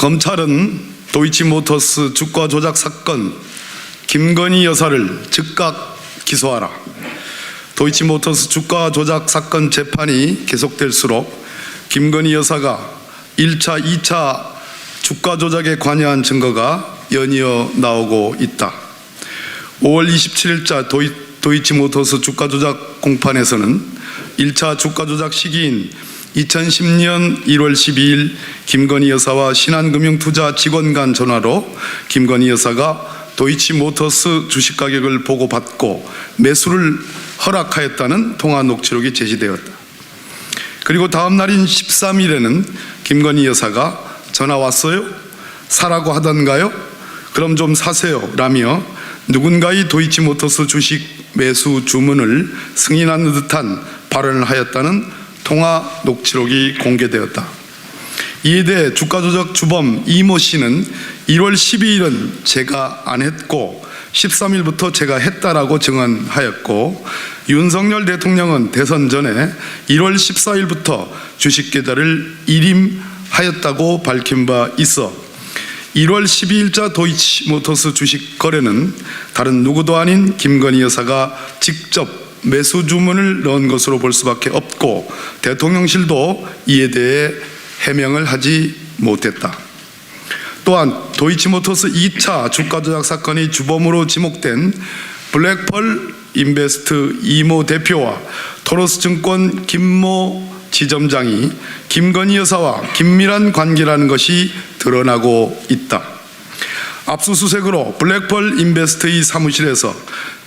검찰은 도이치모터스 주가 조작 사건 김건희 여사를 즉각 기소하라. 도이치모터스 주가 조작 사건 재판이 계속될수록 김건희 여사가 1차, 2차 주가 조작에 관여한 증거가 연이어 나오고 있다. 5월 27일자 도이치모터스 주가 조작 공판에서는 1차 주가 조작 시기인 2010년 1월 12일 김건희 여사와 신한금융투자 직원 간 전화로 김건희 여사가 도이치모터스 주식 가격을 보고받고 매수를 허락하였다는 통화 녹취록이 제시되었다. 그리고 다음 날인 13일에는 김건희 여사가 전화 왔어요? 사라고 하던가요? 그럼 좀 사세요 라며 누군가의 도이치모터스 주식 매수 주문을 승인하는 듯한 발언을 하였다는 통화 녹취록이 공개되었다. 이에 대해 주가 조작 주범 이모 씨는 1월 12일은 제가 안 했고 13일부터 제가 했다라고 증언하였고, 윤석열 대통령은 대선 전에 1월 14일부터 주식 계좌를 일임하였다고 밝힌 바 있어 1월 12일자 도이치모터스 주식 거래는 다른 누구도 아닌 김건희 여사가 직접 매수 주문을 넣은 것으로 볼 수밖에 없고, 대통령실도 이에 대해 해명을 하지 못했다. 또한 도이치모터스 2차 주가 조작 사건의 주범으로 지목된 블랙펄 인베스트 이모 대표와 토로스증권 김모 지점장이 김건희 여사와 긴밀한 관계라는 것이 드러나고 있다. 압수수색으로 블랙펄 인베스트의 사무실에서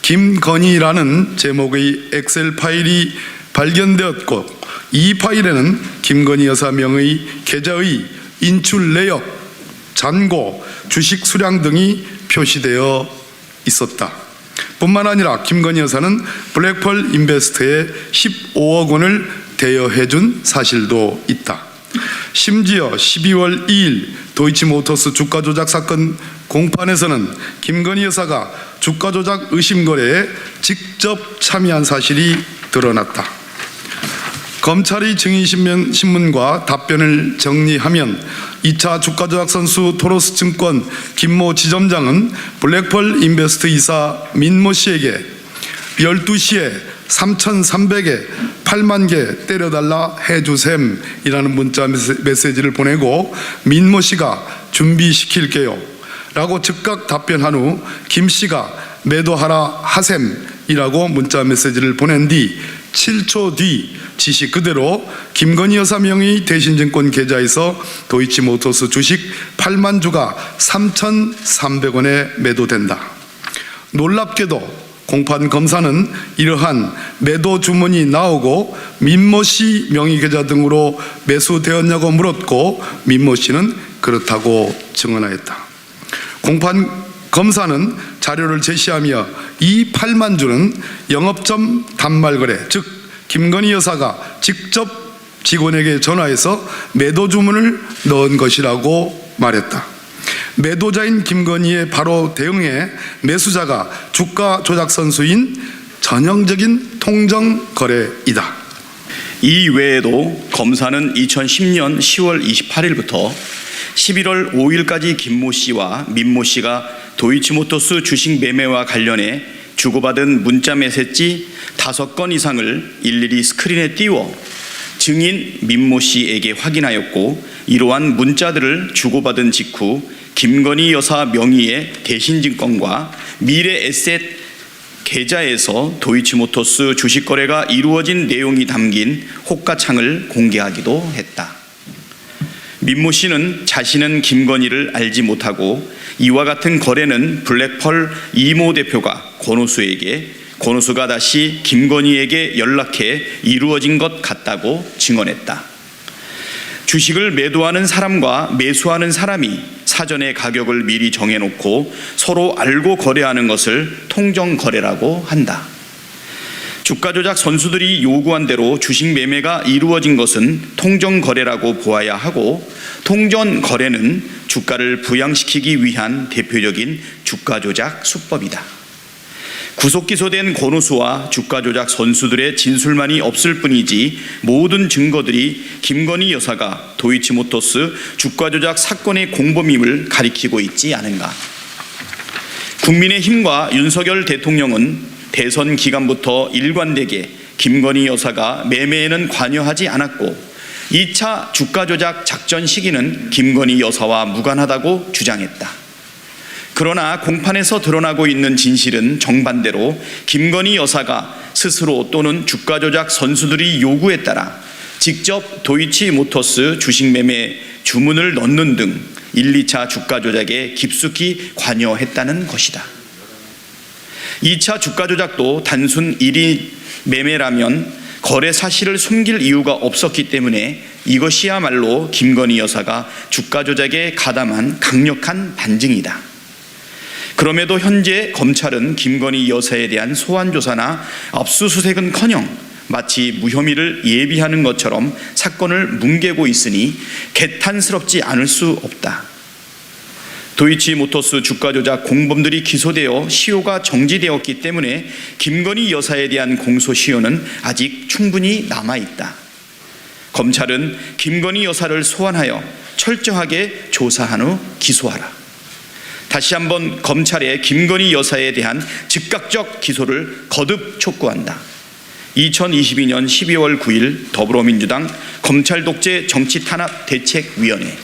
김건희라는 제목의 엑셀 파일이 발견되었고, 이 파일에는 김건희 여사 명의 계좌의 인출 내역, 잔고, 주식 수량 등이 표시되어 있었다. 뿐만 아니라 김건희 여사는 블랙펄 인베스트에 15억 원을 대여해 준 사실도 있다. 심지어 12월 2일 도이치모터스 주가 조작 사건 공판에서는 김건희 여사가 주가 조작 의심 거래에 직접 참여한 사실이 드러났다. 검찰의 증인신문과 답변을 정리하면 2차 주가 조작 선수 토로스증권 김모 지점장은 블랙펄 인베스트 이사 민모 씨에게 12시에 3,300에 8만 개 때려달라 해주셈이라는 문자 메시지를 보내고, 민모 씨가 준비시킬게요 라고 즉각 답변한 후 김 씨가 매도하라 하셈이라고 문자 메시지를 보낸 뒤 7초 뒤 지시 그대로 김건희 여사 명의 대신증권 계좌에서 도이치모터스 주식 8만 주가 3,300원에 매도된다. 놀랍게도 공판 검사는 이러한 매도 주문이 나오고 민모 씨 명의 계좌 등으로 매수되었냐고 물었고, 민모 씨는 그렇다고 증언하였다. 공판 검사는 자료를 제시하며 이 8만 주는 영업점 단말거래, 즉 김건희 여사가 직접 직원에게 전화해서 매도 주문을 넣은 것이라고 말했다. 매도자인 김건희의 바로 대응에 매수자가 주가 조작 선수인 전형적인 통정 거래이다. 이 외에도 검사는 2010년 10월 28일부터 11월 5일까지 김모 씨와 민모 씨가 도이치모터스 주식 매매와 관련해 주고받은 문자 메시지 5건 이상을 일일이 스크린에 띄워 증인 민모 씨에게 확인하였고, 이러한 문자들을 주고받은 직후 김건희 여사 명의의 대신증권과 미래에셋 계좌에서 도이치모터스 주식 거래가 이루어진 내용이 담긴 호가창을 공개하기도 했다. 민모 씨는 자신은 김건희를 알지 못하고 이와 같은 거래는 블랙펄 이모 대표가 권오수가 다시 김건희에게 연락해 이루어진 것 같다고 증언했다. 주식을 매도하는 사람과 매수하는 사람이 사전에 가격을 미리 정해놓고 서로 알고 거래하는 것을 통정거래라고 한다. 주가 조작 선수들이 요구한 대로 주식 매매가 이루어진 것은 통정거래라고 보아야 하고, 통정거래는 주가를 부양시키기 위한 대표적인 주가 조작 수법이다. 구속 기소된 권오수와 주가 조작 선수들의 진술만이 없을 뿐이지 모든 증거들이 김건희 여사가 도이치모터스 주가 조작 사건의 공범임을 가리키고 있지 않은가. 국민의힘과 윤석열 대통령은 대선 기간부터 일관되게 김건희 여사가 매매에는 관여하지 않았고 2차 주가 조작 작전 시기는 김건희 여사와 무관하다고 주장했다. 그러나 공판에서 드러나고 있는 진실은 정반대로 김건희 여사가 스스로 또는 주가 조작 선수들이 요구에 따라 직접 도이치모터스 주식 매매 주문을 넣는 등 1, 2차 주가 조작에 깊숙이 관여했다는 것이다. 2차 주가 조작도 단순 1인 매매라면 거래 사실을 숨길 이유가 없었기 때문에 이것이야말로 김건희 여사가 주가 조작에 가담한 강력한 반증이다. 그럼에도 현재 검찰은 김건희 여사에 대한 소환 조사나 압수수색은커녕 마치 무혐의를 예비하는 것처럼 사건을 뭉개고 있으니 개탄스럽지 않을 수 없다. 도이치모터스 주가 조작 공범들이 기소되어 시효가 정지되었기 때문에 김건희 여사에 대한 공소시효는 아직 충분히 남아있다. 검찰은 김건희 여사를 소환하여 철저하게 조사한 후 기소하라. 다시 한번 검찰의 김건희 여사에 대한 즉각적 기소를 거듭 촉구한다. 2022년 12월 9일 더불어민주당 검찰 독재 정치탄압 대책위원회